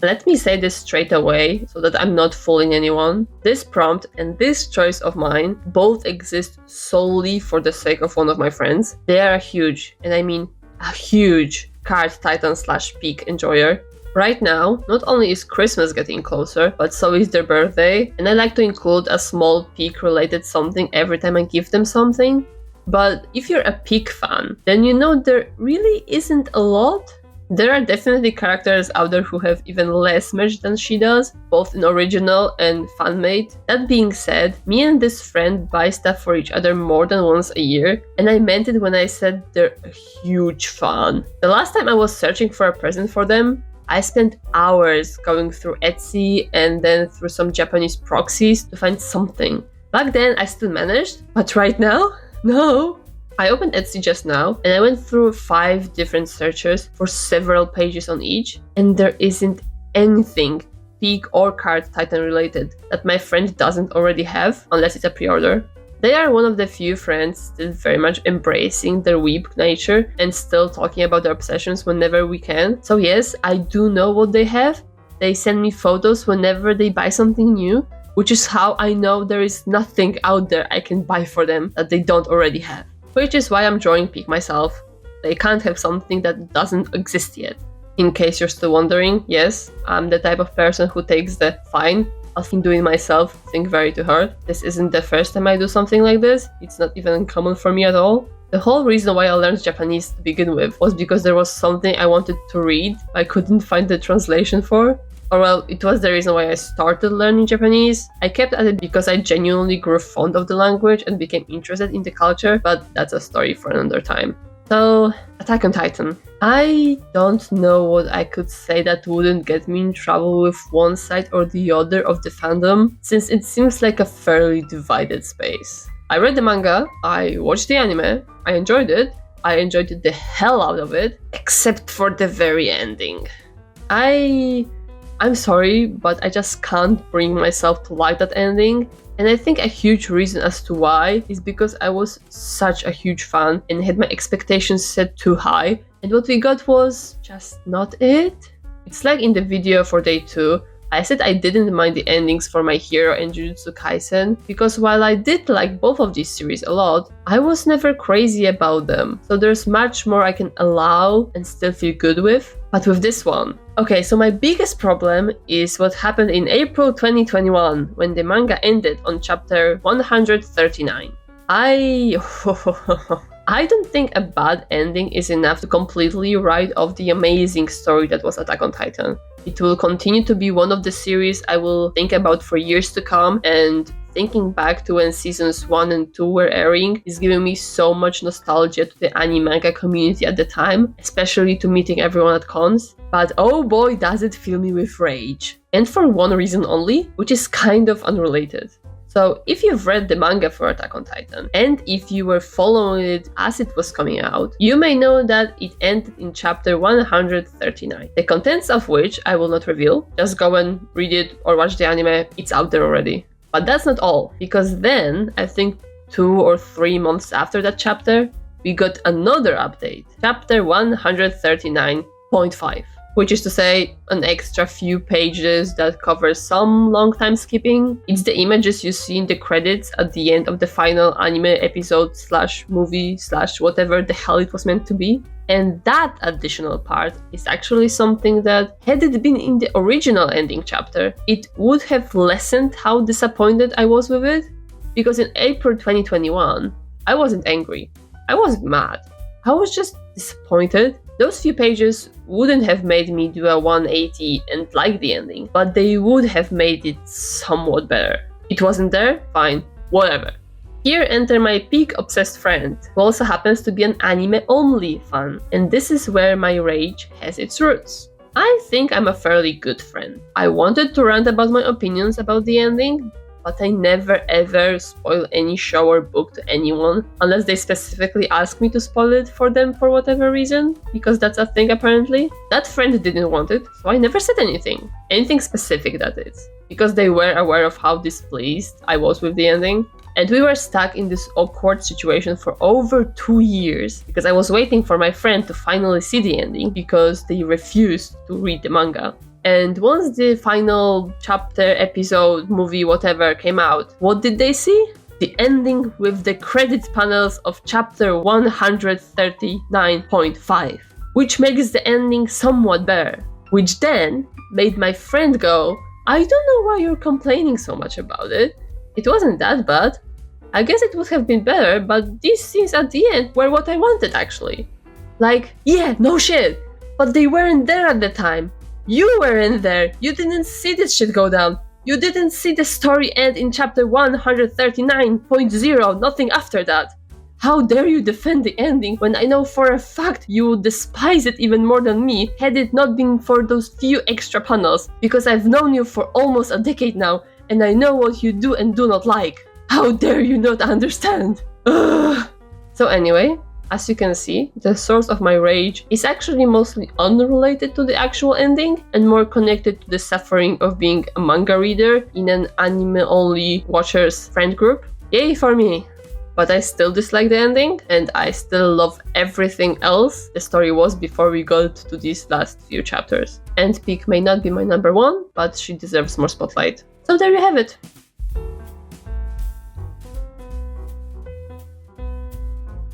Let me say this straight away so that I'm not fooling anyone. This prompt and this choice of mine both exist solely for the sake of one of my friends. They are a huge, and I mean a huge, card titan / peak enjoyer. Right now, not only is Christmas getting closer, but so is their birthday, and I like to include a small peak related something every time I give them something. But if you're a peak fan, then you know there really isn't a lot. There are definitely characters out there who have even less merch than she does, both in original and fan-made. That being said, me and this friend buy stuff for each other more than once a year, and I meant it when I said they're a huge fan. The last time I was searching for a present for them, I spent hours going through Etsy and then through some Japanese proxies to find something. Back then I still managed, but right now, no. I opened Etsy just now and I went through 5 different searches for several pages on each, and there isn't anything peak or card titan related that my friend doesn't already have, unless it's a pre-order. They are one of the few friends still very much embracing their weeb nature and still talking about their obsessions whenever we can. So yes, I do know what they have. They send me photos whenever they buy something new, which is how I know there is nothing out there I can buy for them that they don't already have. Which is why I'm drawing peak myself. They can't have something that doesn't exist yet. In case you're still wondering, yes, I'm the type of person who takes the fine, I'll think doing myself thing very to heart. This isn't the first time I do something like this. It's not even common for me at all. The whole reason why I learned Japanese to begin with was because there was something I wanted to read I couldn't find the translation for. Or well, it was the reason why I started learning Japanese. I kept at it because I genuinely grew fond of the language and became interested in the culture, but that's a story for another time. So, Attack on Titan. I don't know what I could say that wouldn't get me in trouble with one side or the other of the fandom, since it seems like a fairly divided space. I read the manga, I watched the anime, I enjoyed it the hell out of it, except for the very ending. I'm sorry, but I just can't bring myself to like that ending. And I think a huge reason as to why is because I was such a huge fan and had my expectations set too high. And what we got was just not it. It's like in the video for day 2, I said I didn't mind the endings for My Hero and Jujutsu Kaisen, because while I did like both of these series a lot, I was never crazy about them. So there's much more I can allow and still feel good with. But with this one, okay, so my biggest problem is what happened in April 2021 when the manga ended on chapter 139. I don't think a bad ending is enough to completely write off the amazing story that was Attack on Titan. It will continue to be one of the series I will think about for years to come, and thinking back to when seasons 1 and 2 were airing is giving me so much nostalgia to the anime manga community at the time, especially to meeting everyone at cons. But oh boy, does it fill me with rage. And for one reason only, which is kind of unrelated. So if you've read the manga for Attack on Titan, and if you were following it as it was coming out, you may know that it ended in chapter 139, the contents of which I will not reveal. Just go and read it or watch the anime, it's out there already. But that's not all, because then, I think 2 or 3 months after that chapter, we got another update, chapter 139.5. Which is to say, an extra few pages that covers some long time skipping. It's the images you see in the credits at the end of the final anime episode / movie / whatever the hell it was meant to be. And that additional part is actually something that, had it been in the original ending chapter, it would have lessened how disappointed I was with it. Because in April 2021, I wasn't angry. I wasn't mad. I was just disappointed. Those few pages wouldn't have made me do a 180 and like the ending, but they would have made it somewhat better. It wasn't there? Fine, whatever. Here enter my peak obsessed friend, who also happens to be an anime-only fan, and this is where my rage has its roots. I think I'm a fairly good friend. I wanted to rant about my opinions about the ending, but I never ever spoil any show or book to anyone unless they specifically ask me to spoil it for them for whatever reason, because that's a thing apparently. That friend didn't want it, so I never said anything specific, that is, because they were aware of how displeased I was with the ending. And we were stuck in this awkward situation for over 2 years because I was waiting for my friend to finally see the ending because they refused to read the manga. And once the final chapter, episode, movie, whatever came out, what did they see? The ending with the credit panels of chapter 139.5, which makes the ending somewhat better. Which then made my friend go, I don't know why you're complaining so much about it. It wasn't that bad. I guess it would have been better, but these scenes at the end were what I wanted actually. Like, yeah, no shit. But they weren't there at the time. You weren't there. You didn't see this shit go down. You didn't see the story end in chapter 139.0, nothing after that. How dare you defend the ending when I know for a fact you would despise it even more than me had it not been for those few extra panels, because I've known you for almost a decade now and I know what you do and do not like. How dare you not understand? Ugh. So anyway, as you can see, the source of my rage is actually mostly unrelated to the actual ending and more connected to the suffering of being a manga reader in an anime-only watchers friend group. Yay for me! But I still dislike the ending, and I still love everything else the story was before we got to these last few chapters. And Peak may not be my number one, but she deserves more spotlight. So there you have it.